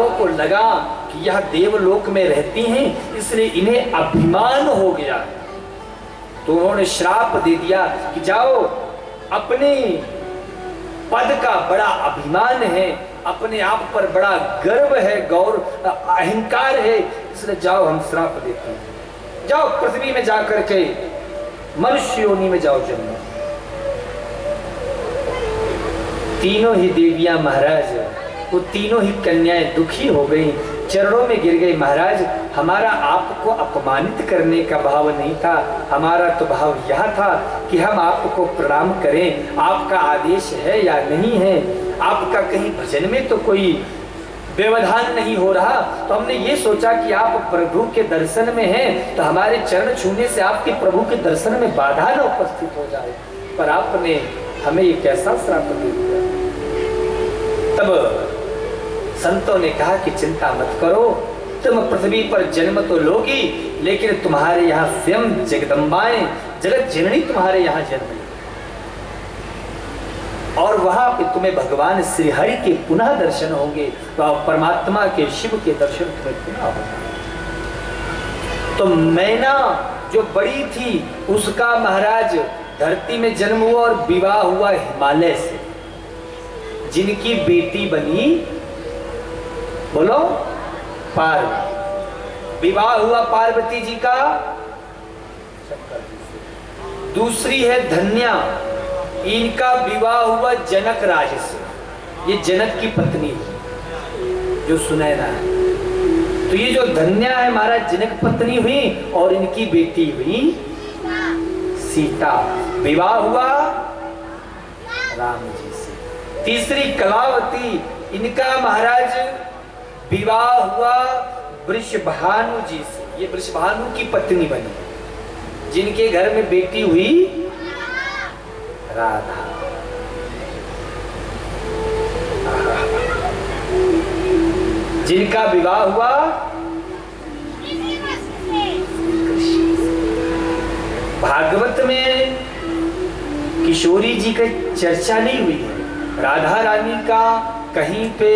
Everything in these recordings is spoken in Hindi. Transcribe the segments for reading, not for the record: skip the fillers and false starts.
देवताओं को लगा कि यह देवलोक में रहती हैं, इसलिए इन्हें अभिमान हो गया, तो उन्होंने श्राप दे दिया कि जाओ, अपने पद का बड़ा अभिमान है, अपने आप पर बड़ा गर्व है, गौरव अहंकार है, इसलिए जाओ हम श्राप देते हैं, जाओ पृथ्वी में जाकर के मनुष्य योनि में जाओ जन्म। तीनों ही देवियां महाराज, वो तीनों ही कन्याएं दुखी हो गई, चरणों में गिर गई। महाराज, हमारा आपको अपमानित करने का भाव नहीं था, हमारा तो भाव यह था कि हम आपको प्रणाम करें, आपका आदेश है या नहीं है, आपका कहीं भजन में तो कोई व्यवधान नहीं हो रहा, तो हमने ये सोचा कि आप प्रभु के दर्शन में हैं, तो हमारे चरण छूने से आपके प्रभु के दर्शन में बाधा न उपस्थित हो जाए, पर आपने हमें ये कैसा श्राप दे दिया। तब संतों ने कहा कि चिंता मत करो, तुम पृथ्वी पर जन्म तो लोगी, लेकिन तुम्हारे यहाँ स्वयं जगदम्बाएं, जगत जननी तुम्हारे यहाँ जन्म, और वहां पे तुम्हें भगवान श्री हरि के पुनः दर्शन होंगे, तो परमात्मा के शिव के दर्शन तुम्हें पुनः होंगे। तो मैना जो बड़ी थी उसका महाराज धरती में जन्म हुआ और विवाह हुआ हिमालय से, जिनकी बेटी बनी, बोलो, पार्वती। विवाह हुआ पार्वती जी का शंकर जी से। दूसरी है धन्या, इनका विवाह हुआ जनक राज से, ये जनक की पत्नी हुई जो सुनैना है। तो ये जो धन्या है महाराज जनक पत्नी हुई, और इनकी बेटी हुई सीता, विवाह हुआ राम जी से। तीसरी कलावती, इनका महाराज विवाह हुआ वृषभानु जी से, ये वृषभानु की पत्नी बनी, जिनके घर में बेटी हुई राधा। जिनका विवाह हुआ भागवत में किशोरी जी का चर्चा नहीं हुई है, राधा रानी का कहीं पे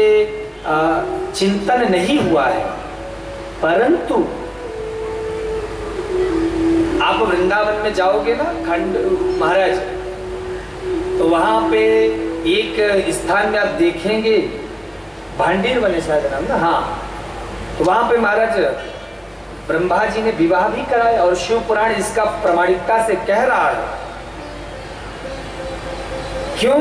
चिंतन नहीं हुआ है, परंतु आप वृंदावन में जाओगे ना खंड महाराज, तो वहां पे एक स्थान में आप देखेंगे, भांडीर बने शायद नाम ना, हाँ, तो वहां पे महाराज ब्रह्मा जी ने विवाह भी कराया, और शिव पुराण इसका प्रामाणिकता से कह रहा है। क्यों?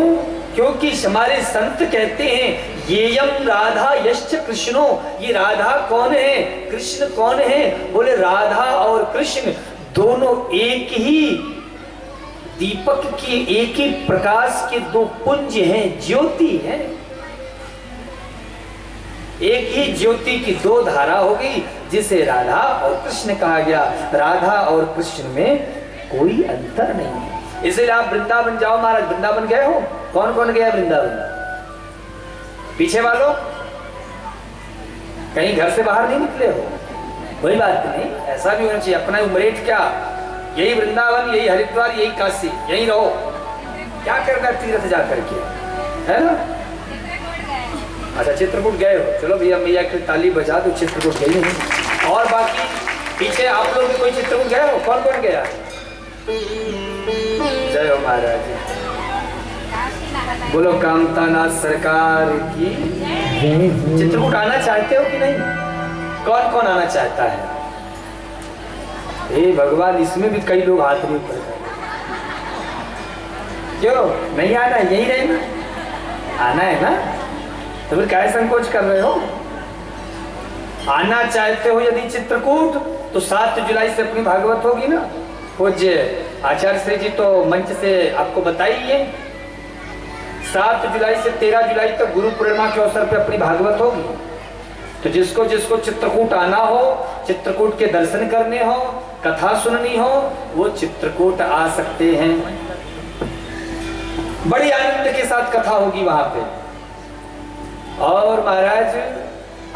क्योंकि हमारे संत कहते हैं येयम राधा यश्च कृष्णो, ये राधा कौन है, कृष्ण कौन है? बोले राधा और कृष्ण दोनों एक ही दीपक के, एक ही प्रकाश के दो पुंज हैं, ज्योति है, एक ही ज्योति की दो धारा हो गई, जिसे राधा और कृष्ण कहा गया। राधा और कृष्ण में कोई अंतर नहीं है। इसलिए आप वृंदावन जाओ महाराज, वृंदावन गए हो? कौन कौन गया वृंदावन? पीछे वालों, कहीं घर से बाहर नहीं निकले हो? कोई बात नहीं, ऐसा भी होना चाहिए। अपना उम्रेठ क्या, यही वृंदावन, यही हरिद्वार, यही काशी, यही रहो, क्या करना तीर्थ जा करके, है ना? अच्छा, चित्रकूट गए हो, चलो भैया मैया की ताली बजा दो, चित्रकूट गई नहीं। और बाकी पीछे आप लोग भी कोई चित्रकूट गए हो? कौन कौन गया? जय हो महाराज, बोलो कामतानाथ सरकार की। चित्रकूट आना चाहते हो कि नहीं? कौन कौन आना चाहता है? हे भगवान, इसमें भी कई लोग हाथ नहीं उठाते। क्यों नहीं आना? यही रहना, आना है ना, तो फिर क्या संकोच कर रहे हो? आना चाहते हो यदि चित्रकूट, तो 7 जुलाई से अपनी भागवत होगी ना। पूज्य आचार्य श्री जी तो मंच से आपको बताइए, 7 जुलाई से 13 जुलाई तक गुरु पूर्णिमा के अवसर पे अपनी भागवत होगी। तो जिसको जिसको चित्रकूट आना हो, चित्रकूट के दर्शन करने हो, कथा सुननी हो, वो चित्रकूट आ सकते हैं। बड़ी आनंद के साथ कथा होगी वहां पे। और महाराज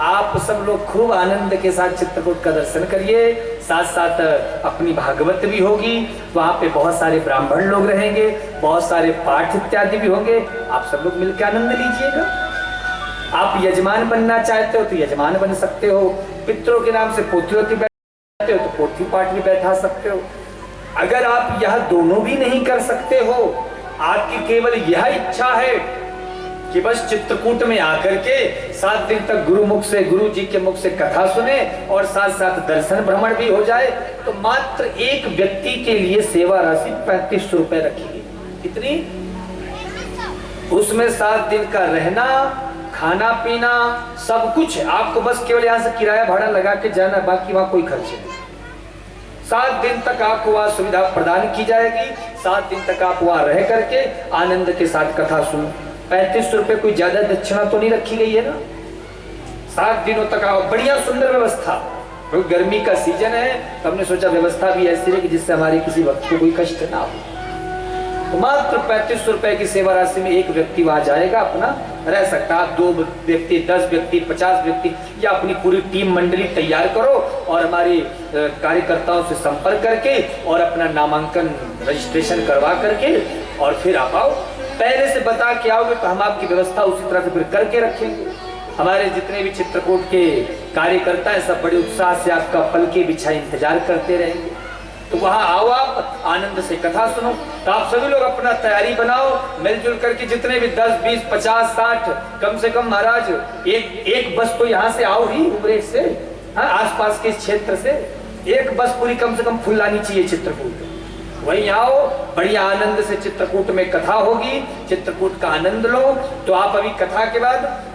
आप सब लोग खूब आनंद के साथ चित्रकूट का दर्शन करिए, साथ साथ अपनी भागवत भी होगी। वहां पे बहुत सारे ब्राह्मण लोग रहेंगे, बहुत सारे पाठ इत्यादि भी होंगे। आप सब लोग मिलकर आनंद लीजिएगा। आप यजमान बनना चाहते हो तो यजमान बन सकते हो, पितरों के नाम से पोथी बैठाते हो तो पोथी पाठ भी बैठा सकते हो। अगर आप यह दोनों भी नहीं कर सकते हो, आपकी केवल यह इच्छा है कि बस चित्रकूट में आकर के 7 दिन तक गुरुमुख से, गुरु जी के मुख से कथा सुने और साथ साथ दर्शन भ्रमण भी हो जाए, तो मात्र एक व्यक्ति के लिए सेवा राशि 3500 रुपए रखी। कितनी? उसमें 7 दिन का रहना, खाना पीना सब कुछ, आपको बस केवल यहाँ से किराया भाड़ा लगा के जाना, बाकी वहां कोई खर्च नहीं। 7 दिन तक आपको वहां सुविधा प्रदान की जाएगी। 7 दिन तक आप वहां रह करके आनंद के साथ कथा सुनो। 3500 रुपए कोई ज्यादा दक्षिणा तो नहीं रखी गई है ना। 7 दिनों तक आओ, बढ़िया सुंदर व्यवस्था, क्योंकि गर्मी का सीजन है तो हमने सोचा व्यवस्था भी ऐसी रहे कि जिससे हमारे किसी वक्त को कोई कष्ट ना हो। तो मात्र 3500 रुपए की सेवा राशि में एक व्यक्ति वहां जाएगा, अपना रह सकता। आप 2 व्यक्ति, 10 व्यक्ति, 50 व्यक्ति या अपनी पूरी टीम मंडली तैयार करो और हमारे कार्यकर्ताओं से संपर्क करके और अपना नामांकन रजिस्ट्रेशन करवा करके और फिर आप आओ। पहले से बता के आओगे तो हम आपकी व्यवस्था उसी तरह से फिर करके रखेंगे। हमारे जितने भी चित्रकूट के कार्यकर्ता हैं सब बड़े उत्साह से आपका पलके बिछाए इंतजार करते रहेंगे। तो वहां आओ, आप आनंद से कथा सुनो। तो आप सभी लोग अपना तैयारी बनाओ, मिलजुल करके जितने भी 10, 20, 50, 60 कम से कम महाराज एक बस तो यहाँ से आओ ही, उमरेठ से, हाँ, आसपास के क्षेत्र से एक बस पूरी कम से कम फुल लानी चाहिए चित्रकूट। वहीं आओ, बढ़िया आनंद से चित्रकूट में कथा होगी, चित्रकूट का आनंद लो। तो आप अभी कथा के बाद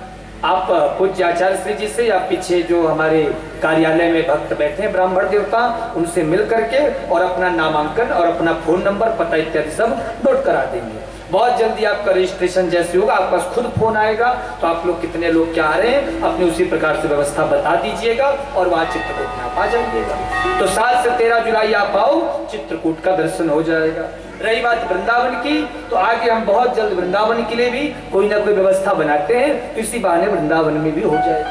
आप पूज्य आचार्य श्री जी से या पीछे जो हमारे कार्यालय में भक्त बैठे हैं ब्राह्मण देवता, उनसे मिल करके और अपना नामांकन और अपना फोन नंबर, पता इत्यादि सब नोट करा देंगे। बहुत जल्दी आपका रजिस्ट्रेशन जैसे होगा आपके पास खुद फोन आएगा। तो आप लोग कितने लोग क्या आ रहे हैं अपनी उसी प्रकार से व्यवस्था बता दीजिएगा और वहां चित्रकूट में आप आ जाइएगा। तो 7 से 13 जुलाई आप आओ, चित्रकूट का दर्शन हो जाएगा। रही बात वृंदावन की, तो आगे हम बहुत जल्द वृंदावन के लिए भी कोई ना कोई व्यवस्था बनाते हैं, तो इसी बहाने वृंदावन में भी हो जाएगा।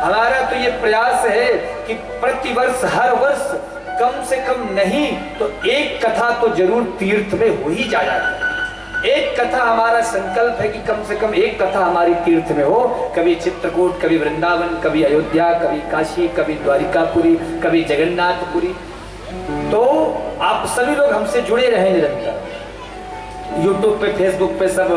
हमारा तो ये प्रयास है कि प्रतिवर्ष, हर वर्ष कम से कम नहीं तो एक कथा तो जरूर तीर्थ में हो ही जाए। एक कथा हमारा संकल्प है कि कम से कम एक कथा हमारी तीर्थ में हो। कभी चित्रकूट, कभी वृंदावन, कभी अयोध्या, कभी काशी, कभी द्वारिकापुरी, कभी जगन्नाथपुरी। तो आप सभी लोग हमसे जुड़े रहे निरंतर। यूट्यूब पे, फेसबुक पे सब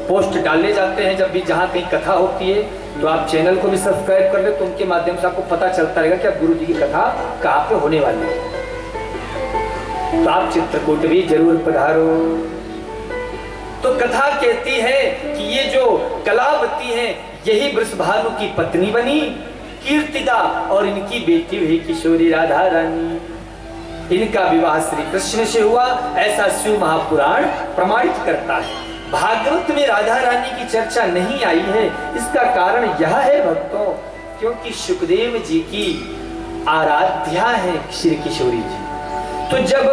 पोस्ट डाले जाते हैं जब भी जहाँ कहीं कथा होती है। तो आप चैनल को भी सब्सक्राइब कर ले, तो उनके माध्यम से आपको पता चलता रहेगा कि अब गुरु जी की कथा कहाँ पे होने वाली है। तो आप चित्रकूट भी जरूर पधारो। तो कथा कहती है कि ये जो कलावती है यही वृषभानु की पत्नी बनी कीर्तिदा और इनकी बेटी हुई किशोरी राधा रानी। इनका विवाह श्री कृष्ण से हुआ, ऐसा शिव महापुराण प्रमाणित करता है। भागवत में राधा रानी की चर्चा नहीं आई है, इसका कारण यह है भक्तों, क्योंकि सुखदेव जी की आराध्या है श्री किशोरी जी। तो जब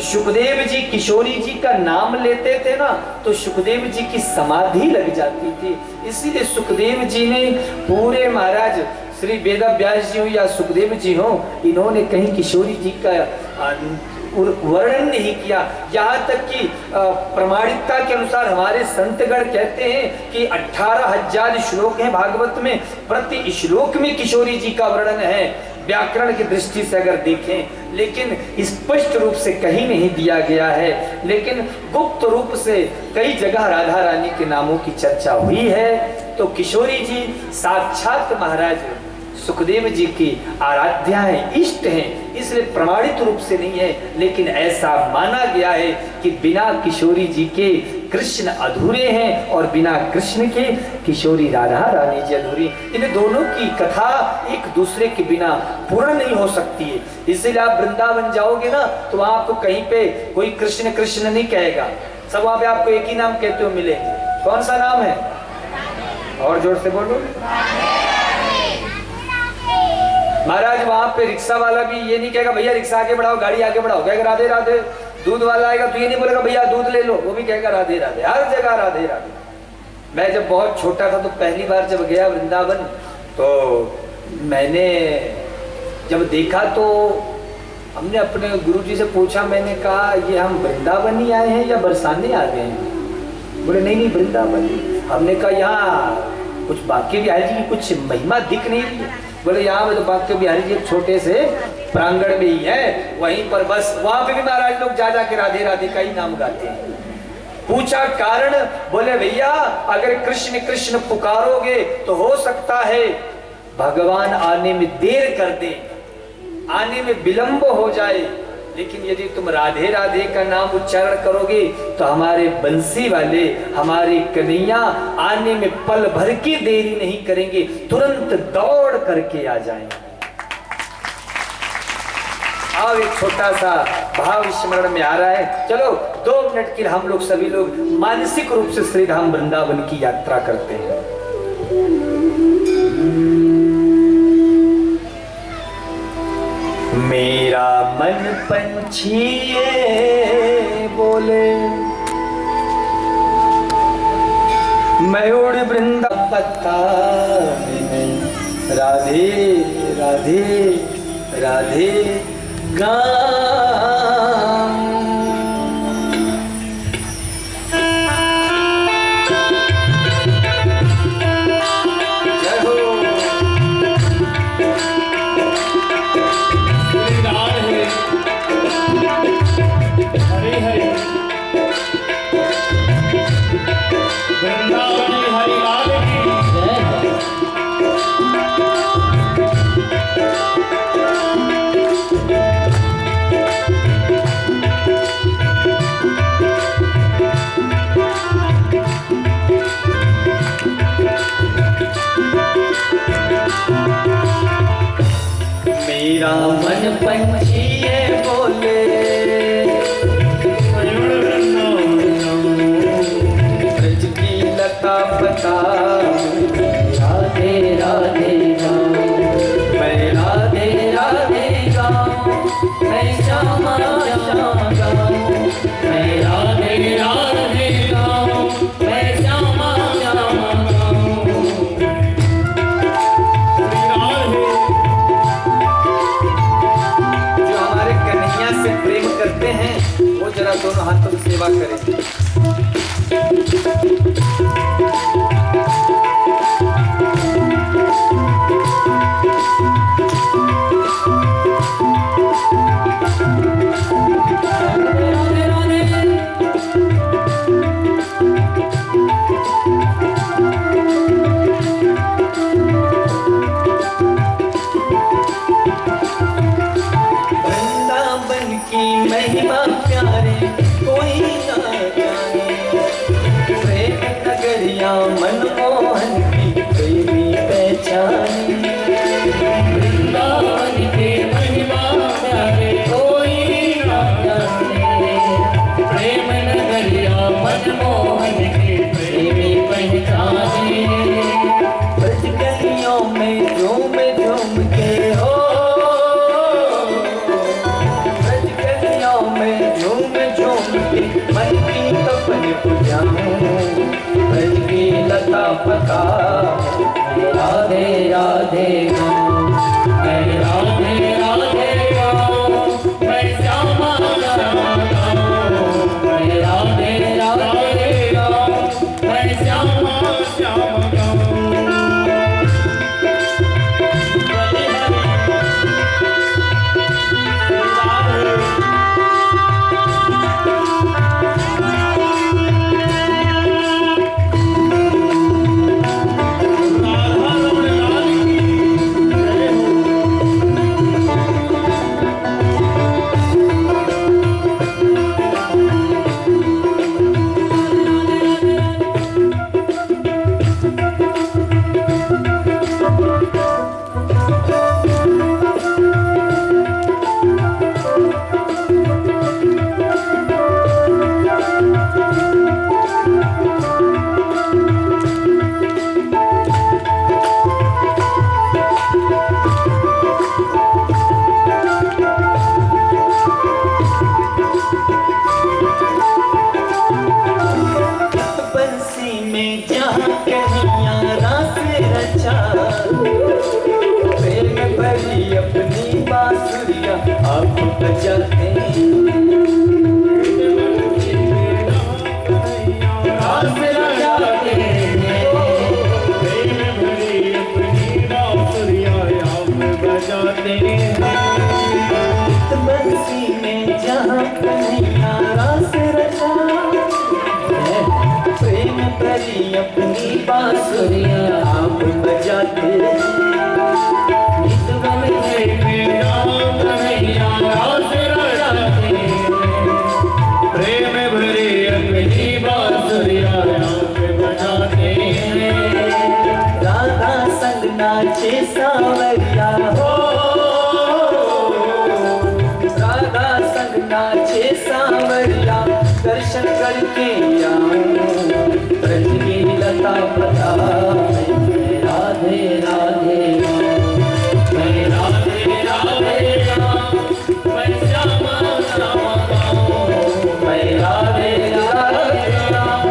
सुखदेव जी किशोरी जी का नाम लेते थे ना, तो सुखदेव जी की समाधि लग जाती थी। इसीलिए सुखदेव जी ने पूरे महाराज श्री वेद व्यास जी हो या सुखदेव जी हो, इन्होंने कहीं किशोरी जी का वर्णन नहीं किया। यहाँ तक कि प्रमाणिकता के अनुसार हमारे संतगण कहते हैं कि 18,000 श्लोक हैं भागवत में, प्रति श्लोक में किशोरी जी का वर्णन है। व्याकरण की दृष्टि से अगर देखें, लेकिन स्पष्ट रूप से कहीं नहीं दिया गया है, लेकिन गुप्त रूप से कई जगह राधा रानी के नामों की चर्चा हुई है। तो किशोरी जी साक्षात महाराज सुखदेव जी की आराध्या है, इष्ट हैं, इसलिए प्रमाणित रूप से नहीं है, लेकिन ऐसा माना गया है कि बिना किशोरी जी के कृष्ण अधूरे हैं और बिना कृष्ण के किशोरी राधा रानी जी अधूरी। इन दोनों की कथा एक दूसरे के बिना पूर्ण नहीं हो सकती है। इसलिए आप वृंदावन जाओगे ना, तो वहां आपको कहीं पे कोई कृष्ण कृष्ण नहीं कहेगा, सब वहां पे आपको एक ही नाम कहते हुए मिलेंगे। कौन सा नाम है? और जोर से बोलो। महाराज वहां पे रिक्शा वाला भी ये नहीं कहेगा भैया रिक्शा आगे बढ़ाओ, गाड़ी आगे बढ़ाओ, कहेगा राधे राधे। दूध वाला आएगा तो ये नहीं बोलेगा भैया दूध ले लो, वो भी कहेगा राधे राधे। हर जगह राधे राधे। मैं जब बहुत छोटा था तो पहली बार जब गया वृंदावन, तो मैंने जब देखा तो हमने अपने गुरुजी से पूछा, मैंने कहा ये हम वृंदावन ही आए हैं या बरसाने आ गए हैं? बोले नहीं नहीं वृंदावन। हमने कहा यहाँ कुछ बांके बिहारी जी की कुछ महिमा दिख नहीं रही है। बोले यहाँ पे तो बांके बिहारी जी छोटे से प्रांगण में ही है, वहीं पर बस वहां पे भी महाराज लोग जा जाके राधे राधे का ही नाम गाते हैं। पूछा कारण, बोले भैया अगर कृष्ण कृष्ण पुकारोगे तो हो सकता है भगवान आने में देर कर दे, आने में विलंब हो जाए, लेकिन यदि तुम राधे राधे का नाम उच्चारण करोगे तो हमारे बंसी वाले, हमारे कन्हैया आने में पल भर की देरी नहीं करेंगे, तुरंत दौड़ करके आ जाएंगे। आओ एक छोटा सा भाव स्मरण में आ रहा है, चलो 2 मिनट के लिए हम लोग सभी लोग मानसिक रूप से श्री धाम वृंदावन की यात्रा करते हैं। मेरा मन पंछी ये बोले, मैं उड़ वृंदावन पत्ता में, राधे राधे राधे गाऊं। मेरा मन पंछी ये बोले, ब्रज की लता पता राधे राधे गाऊं, मैं राधे राधे गाऊं, मैं श्यामा श्यामा गाऊं, मैं राधे राधे गाऊं, मैं श्यामा श्यामा गाऊं। प्रेम करते हैं वो जरा दोनों हाथों से सेवा करें। महिमा प्यारे कोई ना जाने, प्रेम नगरिया मनमोहन की कोई भी पहचाने। वृंदावन के महिमा प्यारे कोई ना जाने, प्रेम नगरिया मनमोहन की कोई भी पहचाने। ब्रज गलियों में झूम झूम के हो, मन की तपन पुजाऊं, ब्रज की लता पता राधे राधे गाऊं, मैं राधे राधे गाऊं, मैं श्यामा श्यामा गाऊं, मैं राधे राधे गाऊं, मैं श्यामा श्यामा गाऊं। कन्हैया रास रचा, प्रेम भरी अपनी बांसुरियां आप बजाते प्रेम भरे अपनी बांसुरियां आप बजाते हैं। राधा संग नाचे सांवरिया हो, राधा संग नाचे सांवरिया, दर्शन करके आऊं ब्रज की लता पता। राधे राधे मैं राधे राधे राम, मैं श्यामा श्यामा गाऊं। मैं राधे राधे राम,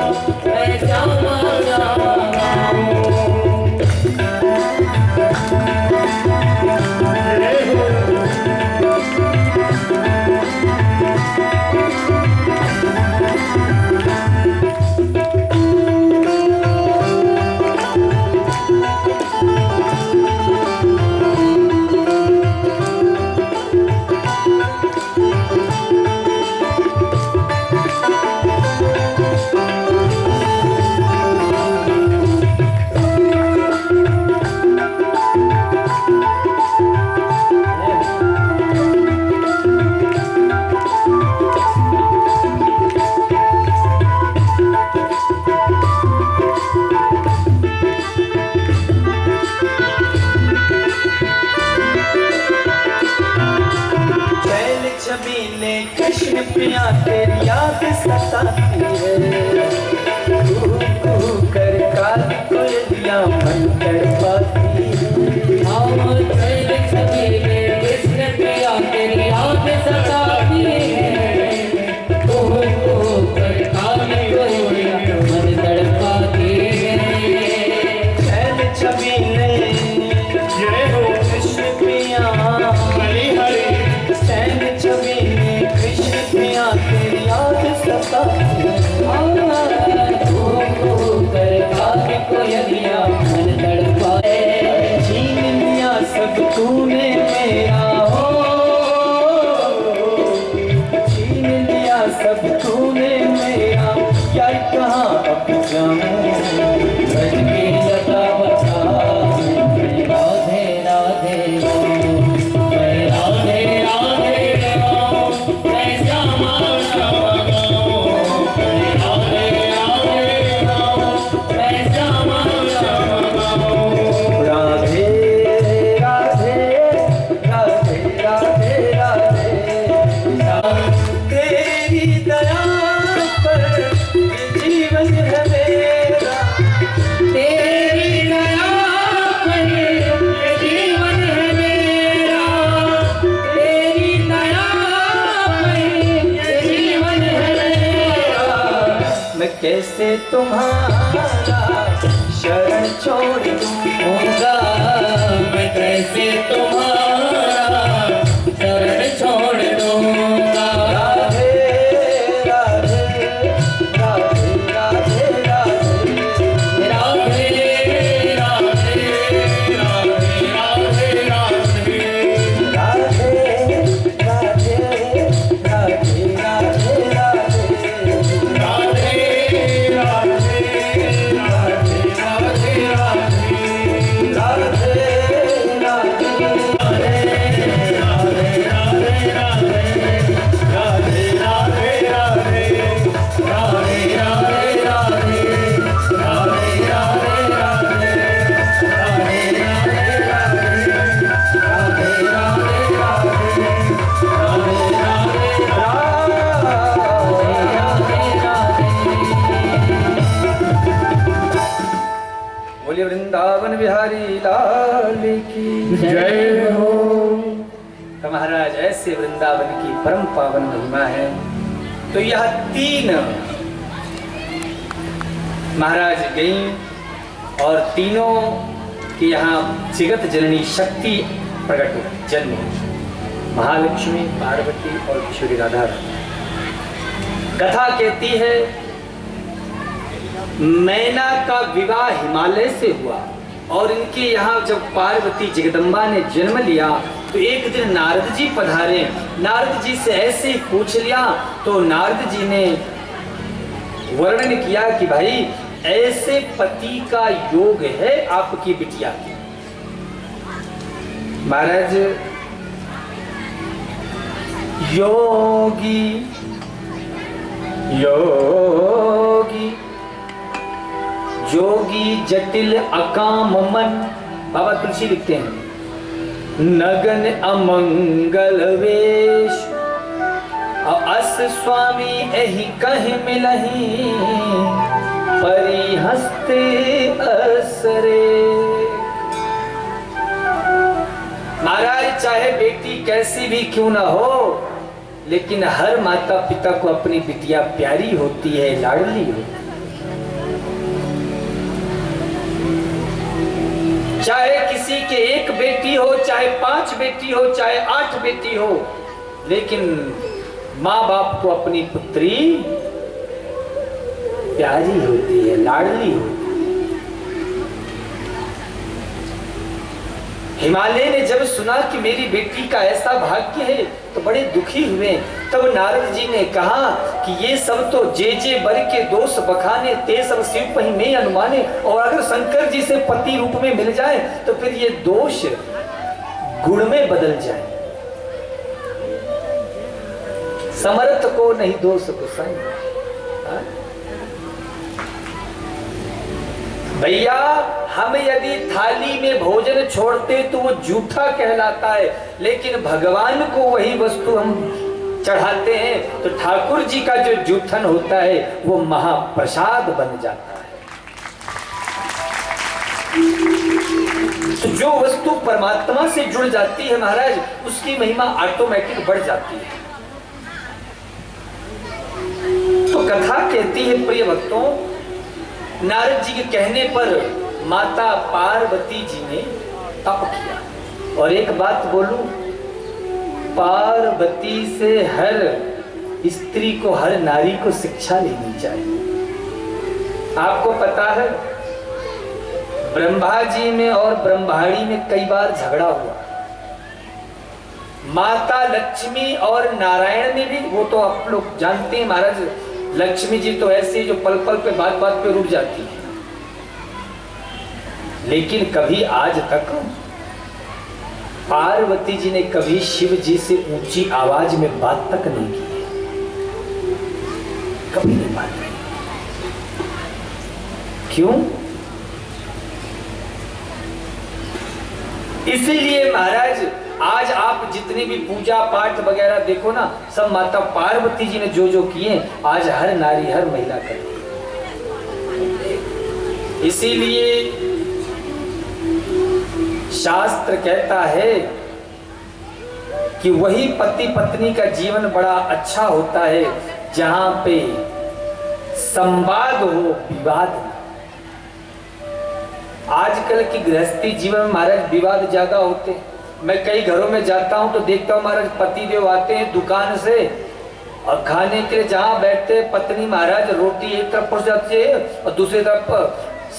मैं श्यामा श्यामा गाऊं। छबीले कृष्ण प्रिया तेरी याद सताती है, तू कर काल कोयलिया मन तड़पाती है। छबीले कृष्ण प्रिया तेरी याद सताती है, तू कर काल कोयलिया मन तड़पाती है। छैल छबीले जय हो कृष्ण प्रिया, हरि हरि छैल छबीले कृष्ण प्रिया तेरी याद सताती है। कोयलिया मन तड़पाए, छीन लिया सब तूने मेरा हो, छीन लिया सब तूने मेरा, यार कहाँ अब जाऊं ब्रज की लता बता। मैं राधे राधे राम, मैं राधे राधे राम, मैं श्यामा श्यामा गाऊं। मैं राधे राधे राम, मैं श्यामा श्यामा गाऊं। राधे राधे राधे राधे राधे, तेरी दया पर ये जीवन है मेरा, तेरी दया पर ये जीवन है मेरा, तेरी दया पर ये जीवन है मेरा। मैं कैसे तुम्हारा शरण छोड़ दूंगा, मैं कैसे तुम्हारा शरण छोड़ दूंगा। राधे राधे राधे राधे राधे, राधे राधे राधे राधे राधे, राधे राधे राधे राधे राधे, राधे राधे राधे राधे राधे, बोलिए वृंदावन बिहारी लाल की जय हो। तो महाराज ऐसे वृंदावन की परम पावन महिमा है। तो यह तीन महाराज गई और तीनों की यहाँ जगत जननी शक्ति प्रकट हुई, जन्म हुई, महालक्ष्मी, पार्वती और किशोरी राधा रानी। कथा कहती है मैना का विवाह हिमालय से हुआ और इनके यहाँ जब पार्वती जगदम्बा ने जन्म लिया तो एक दिन नारद जी पधारे, नारद जी से ऐसे ही पूछ लिया तो नारद जी ने वर्णन किया कि भाई ऐसे पति का योग है आपकी बिटिया की। महाराज योगी योगी जोगी जटिल अकाम मन, बाबा तुलसी लिखते हैं, नगन अमंगल वेश अस स्वामी एहि कह मिलही परि हस्ते असरे। महाराज चाहे बेटी कैसी भी क्यों ना हो, लेकिन हर माता पिता को अपनी बिटिया प्यारी होती है, लाडली होती है। चाहे किसी के एक बेटी हो, चाहे 5 बेटी हो, चाहे 8 बेटी हो, लेकिन माँ बाप को अपनी पुत्री प्यारी होती है, लाडली होती है। हिमालय ने जब सुना कि मेरी बेटी का ऐसा भाग्य है तो बड़े दुखी हुए। तब नारद जी ने कहा कि ये सब तो जे बर के दोष बखाने, ते सब शिव पहि में अनुमाने। और अगर शंकर जी से पति रूप में मिल जाए तो फिर ये दोष गुण में बदल जाए। समर्थ को नहीं दोष कुसंग। भैया हम यदि थाली में भोजन छोड़ते तो वो जूठा कहलाता है, लेकिन भगवान को वही वस्तु हम चढ़ाते हैं तो ठाकुर जी का जो जूठन होता है वो महाप्रसाद बन जाता है। तो जो वस्तु परमात्मा से जुड़ जाती है महाराज, उसकी महिमा ऑटोमेटिक बढ़ जाती है। तो कथा कहती है प्रिय भक्तों, नारद जी के कहने पर माता पार्वती जी ने तप किया। और एक बात बोलूं, पार्वती से हर स्त्री को, हर नारी को शिक्षा लेनी चाहिए। आपको पता है ब्रह्मा जी में और ब्रह्माणी में कई बार झगड़ा हुआ। माता लक्ष्मी और नारायण में भी, वो तो आप लोग जानते हैं महाराज, लक्ष्मी जी तो ऐसी जो पल पल पे बात बात पे रुक जाती है, लेकिन कभी आज तक पार्वती जी ने कभी शिव जी से ऊंची आवाज में बात तक नहीं की, कभी नहीं बात की। क्यों? इसीलिए महाराज आज आप जितनी भी पूजा पाठ वगैरह देखो ना, सब माता पार्वती जी ने जो जो किए आज हर नारी हर महिला करती है। इसीलिए शास्त्र कहता है कि वही पति पत्नी का जीवन बड़ा अच्छा होता है जहां पे संवाद हो, विवाद। आजकल की गृहस्थी जीवन में महाराज विवाद ज्यादा होते हैं। मैं कई घरों में जाता हूं तो देखता हूं महाराज पति देव आते हैं दुकान से और खाने के लिए जहां बैठते पत्नी महाराज रोटी एक तरफ पहुंच जाती है और दूसरी तरफ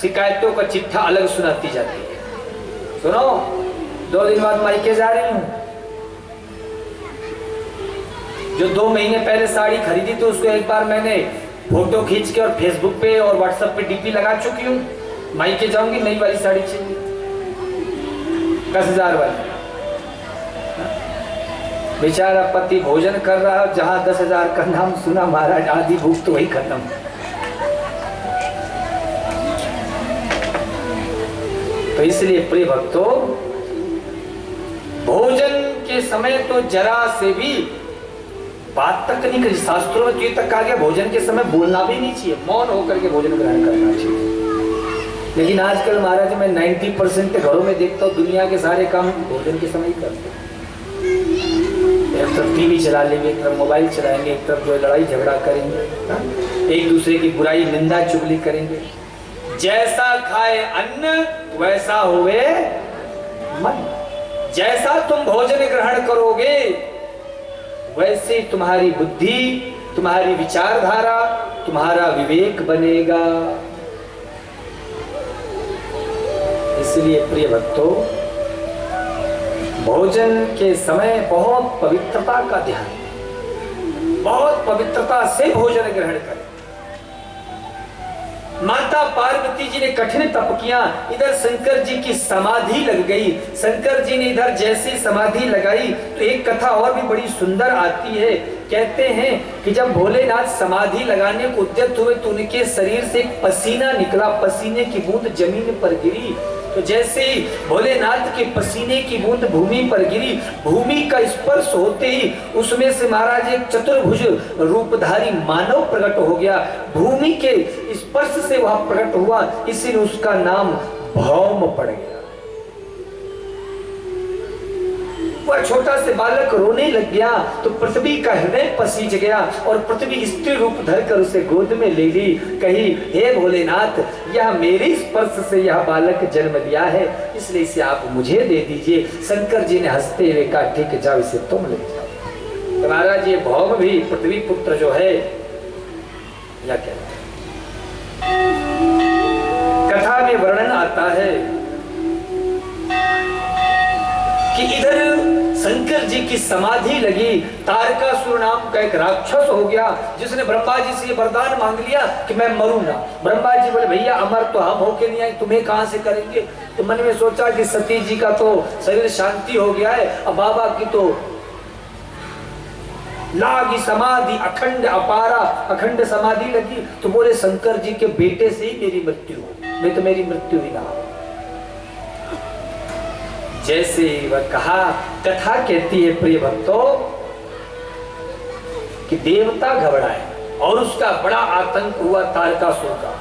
शिकायतों का चिट्ठा अलग सुनाती जाती है। सुनो, 2 दिन बाद मायके जा रही हूं, जो 2 महीने पहले साड़ी खरीदी तो उसको एक बार मैंने फोटो खींच के और फेसबुक पे और व्हाट्सएप पे डीपी लगा चुकी हूँ। मायके जाऊंगी नई वाली साड़ी चाहिए, 10,000 वाली। बेचारा पति भोजन कर रहा है, जहां 10,000 का नाम सुना महाराज आधी भूख तो वही खत्म। तो इसलिए प्रिय भक्तों, भोजन के समय तो जरा से भी बात तक नहीं करी। शास्त्रों में तो ये तक कहा गया भोजन के समय बोलना भी नहीं चाहिए, मौन होकर के भोजन ग्रहण करना चाहिए। लेकिन आजकल महाराज मैं 90% के घरों में देखता हूँ दुनिया के सारे काम भोजन के समय ही करते हैं। एक तरफ टीवी चला लेंगे, एक तरफ मोबाइल चलाएंगे, एक तरफ जो लड़ाई झगड़ा करेंगे, एक दूसरे की बुराई निंदा चुगली करेंगे। जैसा खाए अन्न वैसा होवे मन। जैसा तुम भोजन ग्रहण करोगे वैसे तुम्हारी बुद्धि, तुम्हारी विचारधारा, तुम्हारा विवेक बनेगा। इसलिए प्रिय भक्तों, भोजन के समय बहुत पवित्रता का ध्यान, बहुत पवित्रता से भोजन ग्रहण करें। माता पार्वती जी ने कठिन तप किया, इधर शंकर जी की समाधि लग गई। शंकर जी ने इधर जैसे समाधि लगाई तो एक कथा और भी बड़ी सुंदर आती है। कहते हैं कि जब भोलेनाथ समाधि लगाने को उद्यत हुए तो उनके शरीर से एक पसीना निकला, पसीने की बूंद जमीन पर गिरी। तो जैसे ही भोलेनाथ के पसीने की बूंद भूमि पर गिरी, भूमि का स्पर्श होते ही उसमें से महाराज एक चतुर्भुज रूपधारी मानव प्रकट हो गया। भूमि के स्पर्श से वह प्रकट हुआ, इसीलिए उसका नाम भौम पड़ गया। वह छोटा से बालक रोने लग गया तो पृथ्वी का हृदय पसीज गया और पृथ्वी स्त्री रूप धरकर उसे गोद में ले ली। कही, हे भोलेनाथ, यह मेरे स्पर्श से यह बालक जन्म लिया है, इसलिए इसे आप मुझे दे दीजिए। शंकर जी ने हंसते हुए कहा, ठीक है, जाओ, इसे तुम ले जाओ। तो महाराज ये भौम भी पृथ्वी पुत्र जो है, या कहते कथा में वर्णन आता है कि इधर शंकर जी की समाधि लगी। तारकासुर नाम का एक राक्षस हो गया जिसने ब्रह्मा जी से वरदान मांग लिया कि मैं मरूं ना। ब्रह्मा जी बोले, भैया अमर तो हम होके नहीं आए, तुम्हें कहां से करेंगे। तो मन में सोचा कि सती जी का तो शरीर शांति हो गया है, अब बाबा की तो लागी समाधि अखंड अपारा, अखंड समाधि लगी। तो बोले, शंकर जी के बेटे से ही मेरी मृत्यु हो, नहीं तो मेरी मृत्यु ही ना हो। जैसे वह कहा, कथा कहती है प्रिय भक्तों कि देवता घबराए और उसका बड़ा आतंक हुआ तारकासुर का।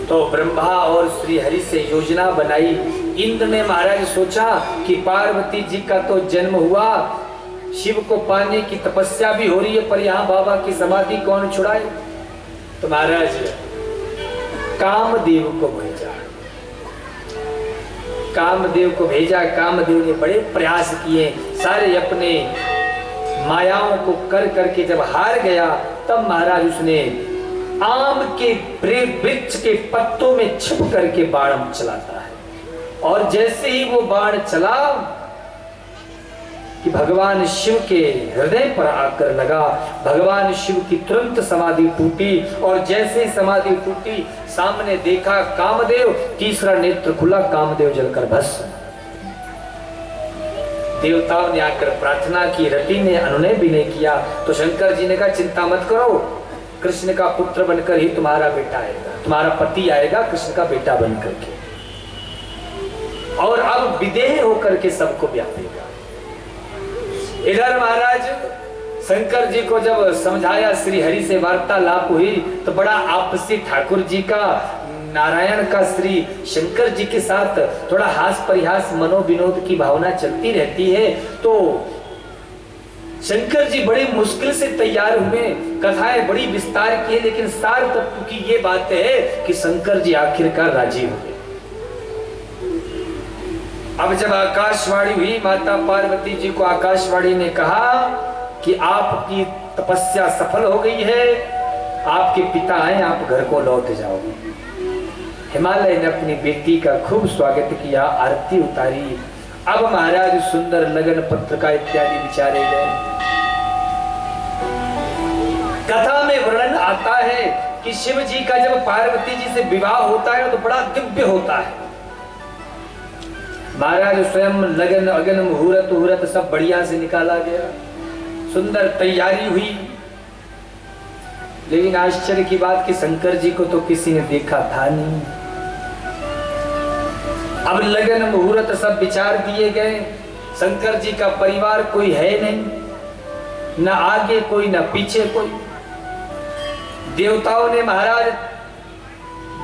तो ब्रह्मा और श्री हरि से योजना बनाई। इंद्र ने महाराज सोचा कि पार्वती जी का तो जन्म हुआ, शिव को पाने की तपस्या भी हो रही है, पर यहाँ बाबा की समाधि कौन छुड़ाए। तो महाराज कामदेव को भेजा, कामदेव को भेजा। कामदेव ने बड़े प्रयास किए, सारे अपने मायाओं को कर करके जब हार गया, तब महाराज उसने आम के वृक्ष के पत्तों में छिप करके बाण चलाता है। और जैसे ही वो बाण चला कि भगवान शिव के हृदय पर आकर लगा, भगवान शिव की तुरंत समाधि टूटी। और जैसे ही समाधि टूटी, सामने देखा कामदेव, तीसरा नेत्र खुला, कामदेव जलकर भस्म। देवताओं ने आकर प्रार्थना की, रति ने अनुनय भी नहीं किया। तो शंकर जी ने कहा, चिंता मत करो, कृष्ण का पुत्र बनकर ही तुम्हारा बेटा आएगा, तुम्हारा पति आएगा कृष्ण का बेटा बनकर के, और अब विदेह होकर के सबको व्यापेगा। इधर महाराज शंकर जी को जब समझाया, श्री हरि से वार्तालाप हुई, तो बड़ा आपसी ठाकुर जी का, नारायण का श्री शंकर जी के साथ थोड़ा हास परिहास मनोविनोद की भावना चलती रहती है। तो शंकर जी बड़ी मुश्किल से तैयार हुए, कथाएं बड़ी विस्तार की है, लेकिन सार तत्व की ये बात है कि शंकर जी आखिरकार राजी हो गए। अब जब आकाशवाणी हुई, माता पार्वती जी को आकाशवाणी ने कहा कि आपकी तपस्या सफल हो गई है, आपके पिता आए, आप घर को लौट जाओ। हिमालय ने अपनी बेटी का खूब स्वागत किया, आरती उतारी। अब महाराज सुंदर लगन पत्रिका इत्यादि विचारे गए। कथा में वर्णन आता है कि शिव जी का जब पार्वती जी से विवाह होता है तो बड़ा दिव्य होता है। महाराज स्वयं लगन अगन मुहूर्त उहूर्त सब बढ़िया से निकाला गया, सुंदर तैयारी हुई। लेकिन आश्चर्य की बात कि शंकर जी को तो किसी ने देखा था नहीं। अब लगन मुहूर्त सब विचार दिए गए, शंकर जी का परिवार कोई है नहीं, न आगे कोई न पीछे कोई। देवताओं ने महाराज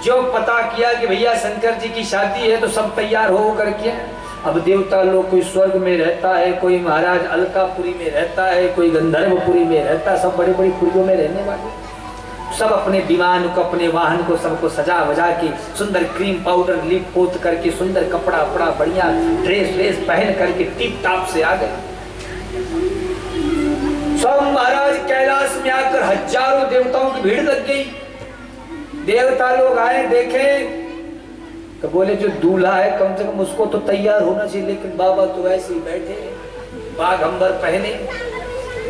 जो पता किया कि भैया शंकर जी की शादी है, तो सब तैयार हो करके। अब देवता लोग, कोई स्वर्ग में रहता है, कोई महाराज अलकापुरी में रहता है, कोई गंधर्वपुरी में रहता है, सब बड़ी बड़ी पुरियों में रहने वाले, सब अपने विमान को, अपने वाहन को, सबको सजा वजा के सुंदर क्रीम पाउडर लिप पोत करके, सुंदर कपड़ा अपड़ा बढ़िया ड्रेस व्रेस पहन करके टिप टाप से आ गए। सब महाराज कैलाश में आकर हजारों देवताओं की भीड़ लग गई। देवता लोग आए, देखे तो बोले जो दूल्हा है कम से कम उसको तो तैयार होना चाहिए, लेकिन बाबा तो ऐसे ही बैठे बाघंबर पहने,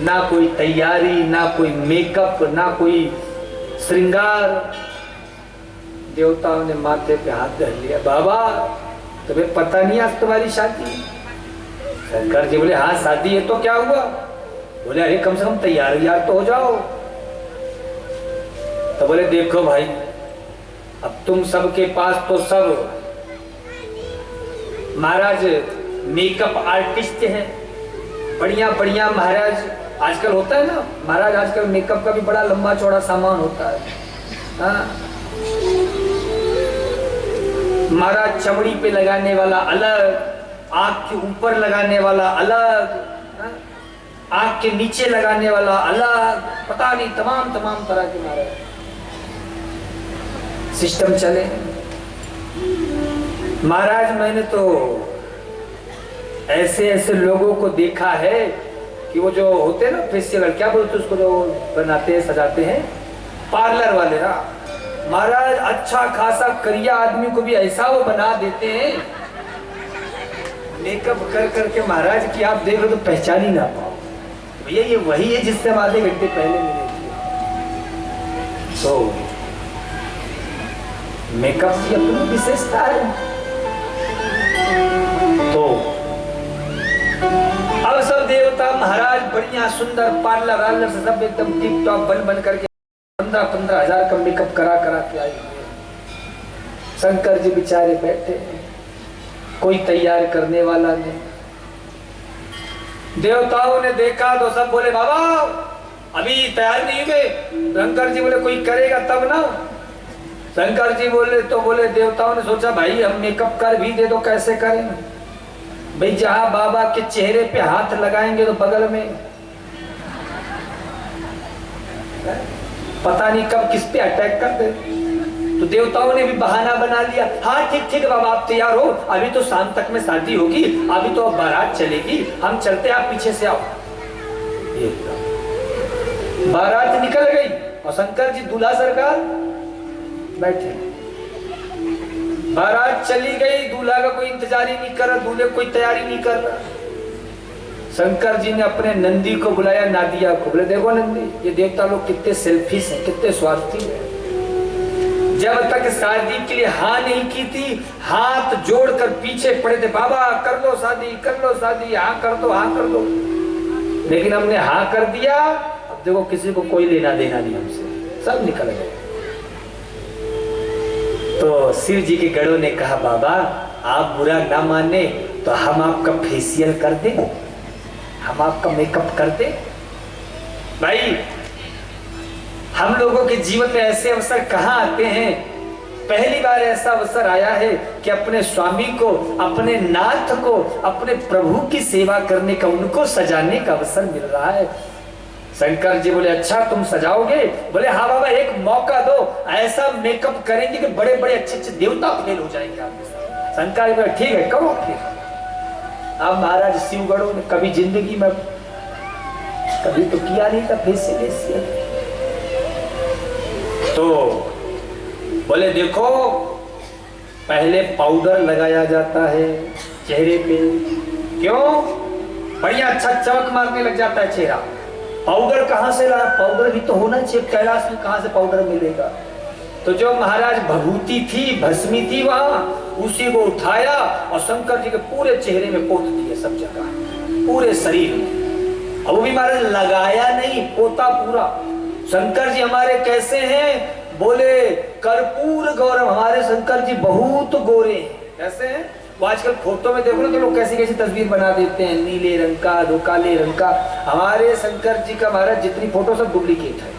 ना कोई तैयारी, ना कोई मेकअप, ना कोई श्रृंगार। देवताओं ने माथे पे हाथ धर लिया, बाबा तुम्हें पता नहीं आज तुम्हारी शादी? शंकर जी बोले हाँ शादी है, तो क्या हुआ? बोले अरे कम से कम तैयार यार तो हो जाओ। तो बोले देखो भाई, अब तुम सबके पास तो सब महाराज मेकअप आर्टिस्ट हैं, बढ़िया बढ़िया महाराज। आजकल होता है ना महाराज, आजकल मेकअप का भी बड़ा लंबा चौड़ा सामान होता है। हाँ महाराज चमड़ी पे लगाने वाला अलग, आंख के ऊपर लगाने वाला अलग, आंख के नीचे लगाने वाला अलग, पता नहीं तमाम तमाम तरह के महाराज सिस्टम चले। महाराज मैंने तो ऐसे ऐसे लोगों को देखा है कि वो जो होते हैं ना फेशियल, क्या बोलते हैं उसको, जो बनाते हैं सजाते हैं, पार्लर वाले ना महाराज, अच्छा खासा करिया आदमी को भी ऐसा वो बना देते हैं मेकअप कर करके महाराज की आप देख लो तो पहचान ही ना पाओ भैया ये वही है जिससे हम आधे घंटे पहले मिले थे। तो मेकअप की अपनी विशेषता है। तो अब सब देवता महाराज बढ़िया सुंदर पार्लर से सब एकदम टिप टॉप बन करके 15-15 हजार का मेकअप करा के आए। शंकर जी बेचारे बैठे, कोई तैयार करने वाला नहीं। देवताओं ने देखा तो सब बोले बाबा अभी तैयार नहीं हुए। शंकर जी बोले कोई करेगा तब ना। शंकर जी बोले देवताओं ने सोचा भाई हम मेकअप कर भी दे तो कैसे करें भाई, जहां बाबा के चेहरे पे हाथ लगाएंगे तो बगल में पता नहीं कब किस पे अटैक कर दे। तो देवताओं ने भी बहाना बना लिया, हाँ ठीक ठीक बाबा आप तैयार हो, अभी तो शाम तक में शादी होगी, अभी तो बारात चलेगी, हम चलते आप पीछे से आओ। बारात निकल गई और शंकर जी दूल्हा सरकार बैठे। बारात चली गई, दूल्हा का कोई इंतजार ही नहीं कर रहा, दूल्हे कोई तैयारी नहीं कर रहा। शंकर जी ने अपने नंदी को बुलाया, नादिया को, बोले देखो नंदी ये देवता लोग कितने सेल्फिश हैं, कितने स्वार्थी हैं। जब तक शादी के लिए हाँ नहीं की थी हाथ जोड़कर पीछे पड़े थे, बाबा कर लो शादी कर लो शादी, हाँ कर दो हाँ कर दो। लेकिन हमने हाँ कर दिया, अब देखो किसी को कोई लेना देना नहीं हमसे, सब निकल गए। तो शिव जी के गढ़ों ने कहा बाबा आप बुरा ना माने तो हम आपका फेशियल कर दें, हम आपका मेकअप कर दें। भाई हम लोगों के जीवन में ऐसे अवसर कहाँ आते हैं, पहली बार ऐसा अवसर आया है कि अपने स्वामी को, अपने नाथ को, अपने प्रभु की सेवा करने का, उनको सजाने का अवसर मिल रहा है। शंकर जी बोले अच्छा तुम सजाओगे? बोले हाँ बाबा एक मौका दो, ऐसा मेकअप करेंगे कि बड़े बड़े अच्छे अच्छे देवता फेल हो जाएंगे आपके साथ। शंकर जी बोले ठीक है करो फिर। अब महाराज शिवगढ़ों ने कभी जिंदगी में कभी तो किया नहीं था फेशियल। तो बोले देखो पहले पाउडर लगाया जाता है चेहरे पे, क्यों? बढ़िया अच्छा चमक मारने लग जाता है चेहरा। पाउडर कहाँ से ला? पाउडर भी तो होना चाहिए, कैलाश में कहाँ से पाउडर मिलेगा? तो जो महाराज भभूति थी, भस्मी थी वहां, उसी को उठाया और शंकर जी के पूरे चेहरे में पोत दिए, सब जगह पूरे शरीर में। और वो भी महाराज लगाया नहीं, पोता पूरा। शंकर जी हमारे कैसे हैं? बोले कर्पूर गौरव, हमारे शंकर जी बहुत गोरे हैं। कैसे हैं? वो आजकल फोटो में देखो ना तो लोग कैसी कैसी तस्वीर बना देते हैं, नीले रंग का, दो काले रंग का। हमारे शंकर जी का महाराज जितनी फोटो सब डुप्लीकेट है।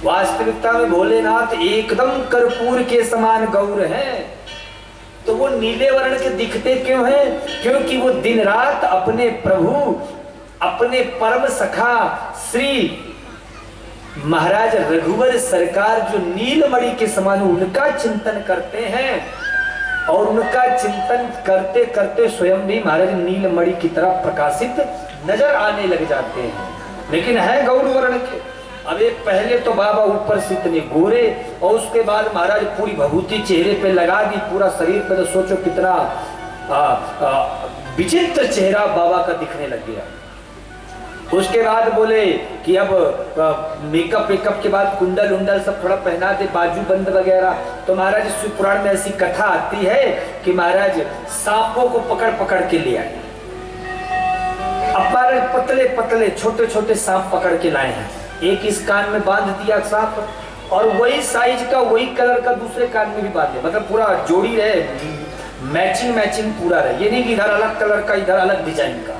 वास्तविकता में भोलेनाथ एकदम कर्पूर के समान गौर हैं। तो वो नीले वर्ण के दिखते क्यों हैं? क्योंकि वो दिन रात अपने प्रभु, अपने परम सखा श्री महाराज रघुवर सरकार जो नीलमणि के समान, उनका चिंतन करते हैं। और उनका चिंतन करते करते स्वयं भी महाराज नीलमणि की तरह प्रकाशित नजर आने लग जाते हैं। लेकिन है गौर वर्ण के। अब ये पहले तो बाबा ऊपर से इतने गोरे और उसके बाद महाराज पूरी भभूति चेहरे पे लगा दी, पूरा शरीर पे, तो सोचो कितना विचित्र चेहरा बाबा का दिखने लग गया। उसके बाद बोले कि अब मेकअप वेकअप के बाद कुंडल उंडल सब थोड़ा पहना दे, बाजू बंद वगैरह। तो महाराज शिव पुराण में ऐसी कथा आती है कि महाराज सांपों को पकड़ पकड़ के ले आए। अब महाराज पतले पतले छोटे छोटे सांप पकड़ के लाए हैं, एक इस कान में बांध दिया सांप, और वही साइज का वही कलर का दूसरे कान में भी बांध दिया, मतलब पूरा जोड़ी रहे, मैचिंग मैचिंग पूरा रहे। ये नहीं कि इधर अलग कलर का इधर अलग डिजाइन का।